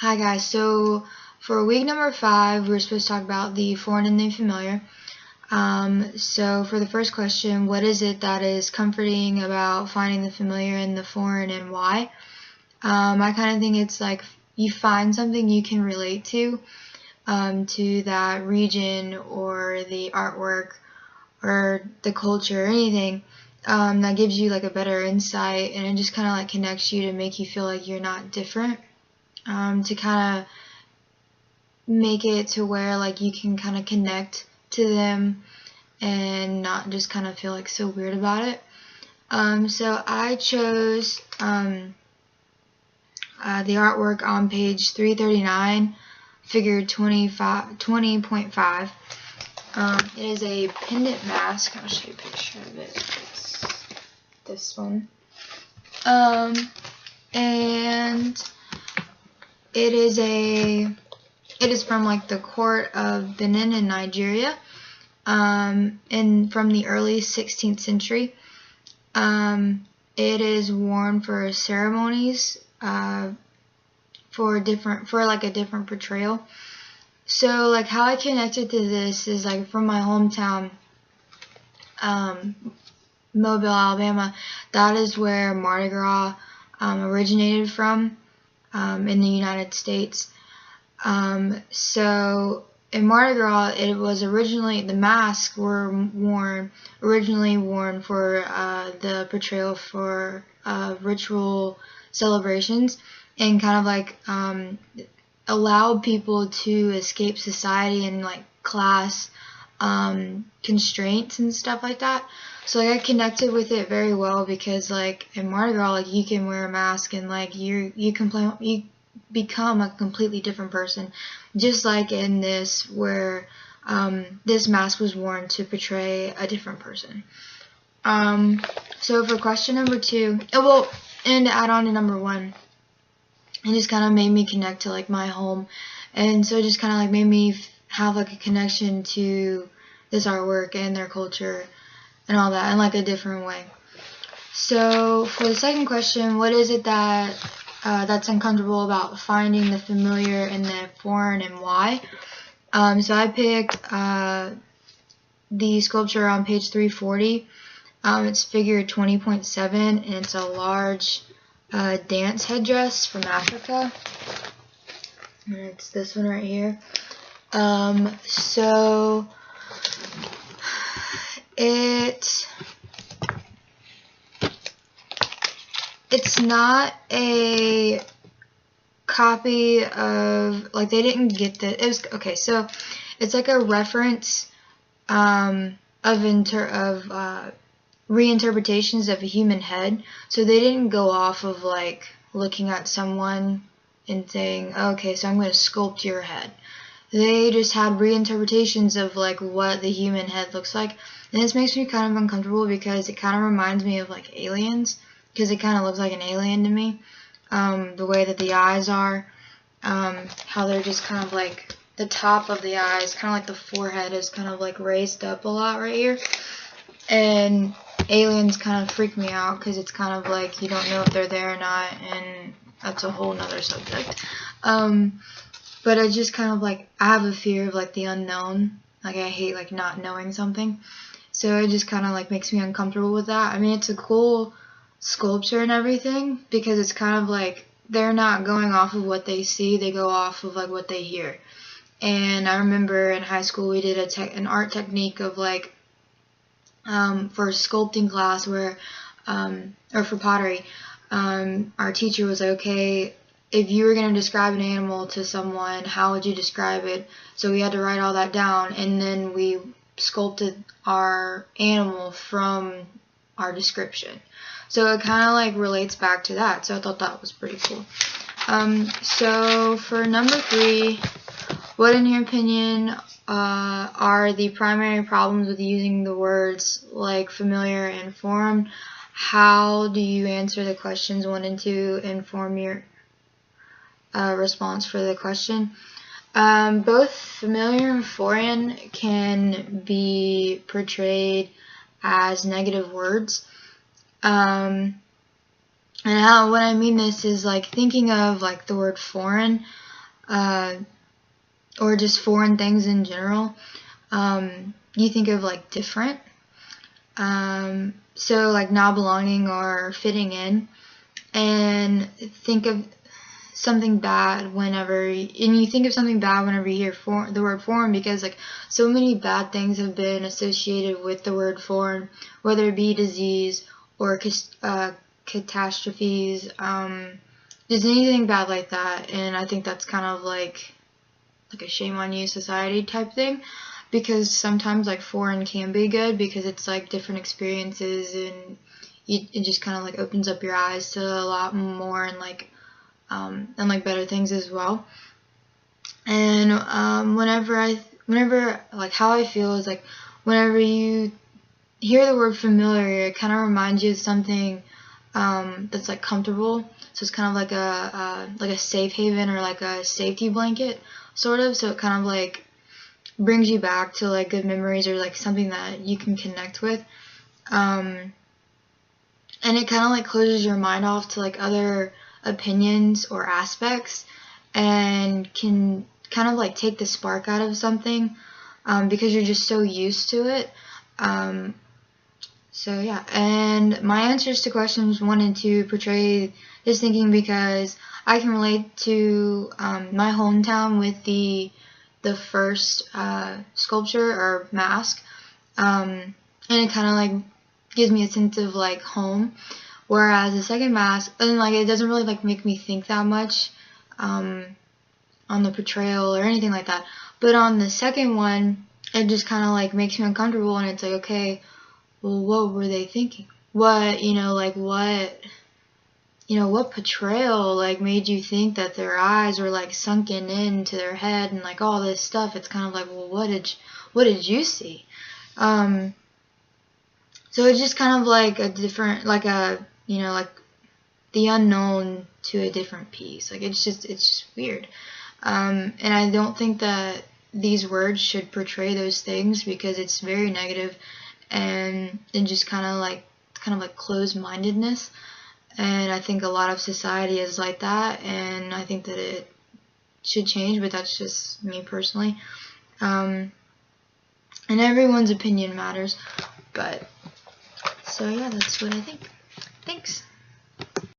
Hi guys, so for week number 5, we're supposed to talk about the foreign and the familiar. So for the first question, what is it that is comforting about finding the familiar and the foreign and why? I kind of think it's like you find something you can relate to that region or the artwork or the culture or anything that gives you like a better insight, and it just kind of like connects you to make you feel like you're not different. To kind of make it to where like you can kind of connect to them and not just kind of feel like so weird about it. So I chose the artwork on page 339, figure 20.5. It is a pendant mask. I'll show you a picture of it. It's this one. And it is from like the court of Benin in Nigeria, and from the early 16th century. It is worn for ceremonies, for a different portrayal. So like how I connected to this is like from my hometown, Mobile, Alabama. That is where Mardi Gras originated from, in the United States. So in Mardi Gras, it was originally, the masks were originally worn for the portrayal for ritual celebrations, and kind of like allowed people to escape society and like class constraints and stuff like that. So like I connected with it very well because like in Mardi Gras, like you can wear a mask and like you become a completely different person, just like in this where this mask was worn to portray a different person. So for question number 2, and to add on to number 1, it just kind of made me connect to like my home, and so it just kind of like made me have like a connection to this artwork and their culture and all that in like a different way. So for the second question, what is it that that's uncomfortable about finding the familiar and the foreign and why? So I picked the sculpture on page 340. It's figure 20.7, and it's a large dance headdress from Africa. And it's this one right here. So it's not a copy of, like, they didn't get the, it was, okay, so it's like a reference of reinterpretations of a human head. So they didn't go off of like looking at someone and saying, okay, so I'm going to sculpt your head. They just had reinterpretations of like what the human head looks like. And this makes me kind of uncomfortable because it kind of reminds me of like aliens, because it kind of looks like an alien to me. The way that the eyes are, how they're just kind of like the top of the eyes, kind of like the forehead is kind of like raised up a lot right here. And aliens kind of freak me out because it's kind of like you don't know if they're there or not, and that's a whole nother subject. But I just kind of like, I have a fear of like the unknown. Like I hate like not knowing something. So it just kind of like makes me uncomfortable with that. I mean, it's a cool sculpture and everything because it's kind of like they're not going off of what they see, they go off of like what they hear. And I remember in high school we did an art technique of like for sculpting class where or for pottery, our teacher was like, okay, if you were going to describe an animal to someone, how would you describe it? So we had to write all that down, and then we sculpted our animal from our description. So it kind of like relates back to that. So I thought that was pretty cool. So for number 3, what in your opinion are the primary problems with using the words like familiar and foreign? How do you answer the questions 1 and 2 and form your response for the question? Both familiar and foreign can be portrayed as negative words. And what I mean this is like thinking of like the word foreign. or just foreign things in general, you think of like different. So like not belonging or fitting in, and think of something bad whenever, and you think of something bad whenever you hear the word foreign, because like so many bad things have been associated with the word foreign, whether it be disease or catastrophes, just anything bad like that. And I think that's kind of like a shame on you society type thing, because sometimes like foreign can be good because it's like different experiences, and it just kind of like opens up your eyes to a lot more, and like better things as well. And whenever like how I feel is like whenever you hear the word familiar, it kind of reminds you of something that's like comfortable. So it's kind of like a safe haven or like a safety blanket sort of. So it kind of like brings you back to like good memories or like something that you can connect with. And it kind of like closes your mind off to like other opinions or aspects, and can kind of like take the spark out of something, because you're just so used to it. So yeah, and my answers to questions 1 and 2 portray this thinking because I can relate to my hometown with the first sculpture or mask, and it kind of like gives me a sense of like home. Whereas the second mask, and like it doesn't really like make me think that much on the portrayal or anything like that. But on the second one, it just kind of like makes me uncomfortable, and it's like, okay, well, what were they thinking? What, what portrayal like made you think that their eyes were like sunken into their head and like all this stuff? It's kind of like, well, what did you see? So it's just kind of like a different, like a, like the unknown to a different piece. Like it's just weird. And I don't think that these words should portray those things, because it's very negative, and just kind of like closed-mindedness. And I think a lot of society is like that, and I think that it should change, but that's just me personally. And everyone's opinion matters. But so yeah, that's what I think. Thanks.